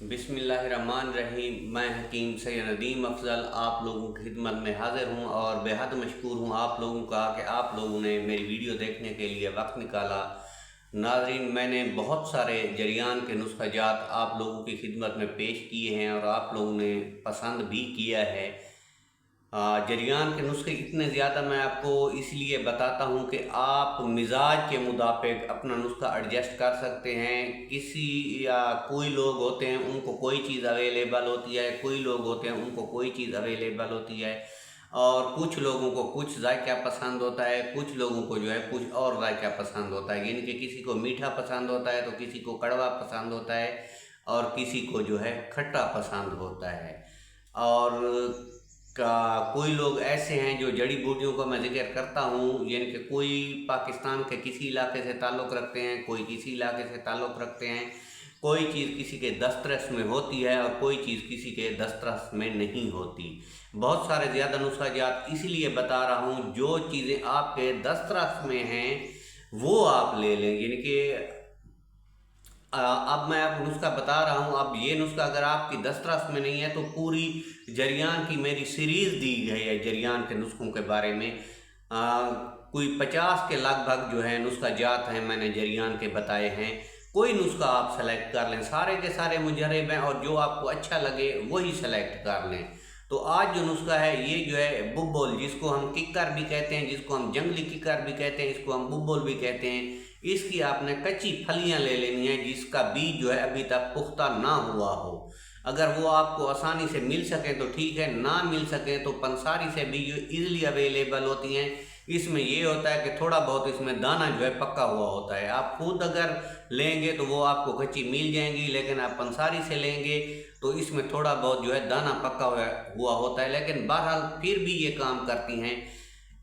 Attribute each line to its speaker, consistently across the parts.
Speaker 1: बिस्मिल्लाहिर्रहमानिर्रहीम। मैं हकीम सैयद नदीम अफजल आप लोगों की खिदमत में हाज़िर हूँ और बेहद मशकूर हूँ आप लोगों का कि आप लोगों ने मेरी वीडियो देखने के लिए वक्त निकाला। नाज़रीन, मैंने बहुत सारे जरियान के नुस्खा जात आप लोगों की खिदमत में पेश किए हैं और आप लोगों ने पसंद भी किया है। जरियान के नुस्खे इतने ज़्यादा मैं आपको इसलिए बताता हूँ कि आप मिजाज के मुताबिक अपना नुस्खा एडजस्ट कर सकते हैं। किसी या कोई लोग होते हैं उनको कोई चीज़ अवेलेबल होती है, कोई लोग होते हैं उनको कोई चीज़ अवेलेबल होती है, और कुछ लोगों को कुछ जायका पसंद होता है, कुछ लोगों को जो है कुछ और जायका पसंद होता है। यानी कि किसी को मीठा पसंद होता है तो किसी को कड़वा पसंद होता है और किसी को जो है खट्टा पसंद होता है। और कोई लोग ऐसे हैं जो जड़ी बूटियों का मैं जिक्र करता हूँ, यानी कि कोई पाकिस्तान के किसी इलाके से ताल्लुक़ रखते हैं, कोई किसी इलाके से ताल्लुक़ रखते हैं, कोई चीज़ किसी के दस्तरस में होती है और कोई चीज़ किसी के दस्तरस में नहीं होती। बहुत सारे ज़्यादा नुस्खा जात इसलिए बता रहा हूँ, जो चीज़ें आपके दस्तरस में हैं वो आप ले लें। यानी कि अब मैं आपको नुस्खा बता रहा हूँ। अब ये नुस्खा अगर आपकी दस्तरस में नहीं है तो पूरी जरियान की मेरी सीरीज़ दी गई है जरियान के नुस्खों के बारे में। कोई 50 के लगभग जो है नुस्खा जात हैं मैंने जरियान के बताए हैं। कोई नुस्खा आप सेलेक्ट कर लें, सारे के सारे मुजरब हैं और जो आपको अच्छा लगे वही सेलेक्ट कर लें। तो आज जो नुस्खा है ये जो है बुब्बोल, जिसको हम किक्कर भी कहते हैं, जिसको हम जंगली किक्कर भी कहते हैं, इसको हम बुब्बोल भी कहते हैं। इसकी आपने कच्ची फलियां ले लेनी है जिसका बीज जो है अभी तक पुख्ता ना हुआ हो। अगर वो आपको आसानी से मिल सके तो ठीक है, ना मिल सके तो पंसारी से भी इजीली अवेलेबल होती हैं। इसमें ये होता है कि थोड़ा बहुत इसमें दाना जो है पक्का हुआ होता है। आप खुद अगर लेंगे तो वो आपको कच्ची मिल जाएंगी, लेकिन आप पंसारी से लेंगे तो इसमें थोड़ा बहुत जो है दाना पक्का हुआ होता है। लेकिन बहरहाल फिर भी ये काम करती हैं।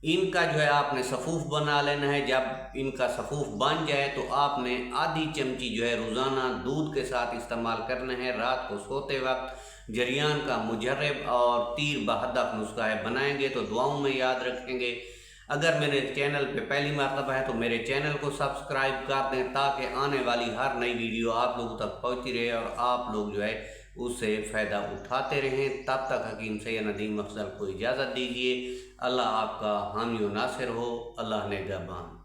Speaker 1: इनका जो है आपने सफ़ूफ बना लेना है। जब इनका सफ़ूफ बन जाए तो आपने आधी चमची जो है रोज़ाना दूध के साथ इस्तेमाल करना है। रात को सोते वक्त जरियान का मुजर्रब और तीर बहदफ नुस्खा है, बनाएंगे तो दुआओं में याद रखेंगे। अगर मेरे चैनल पे पहली मरतबा है तो मेरे चैनल को सब्सक्राइब कर दें ताकि आने वाली हर नई वीडियो आप लोगों तक पहुंचती रहे और आप लोग जो है उससे फ़ायदा उठाते रहें। तब तक हकीम सैयद नदीम अफजल को इजाज़त दीजिए। अल्लाह आपका हामी व नासिर हो। अल्लाह निगहबान।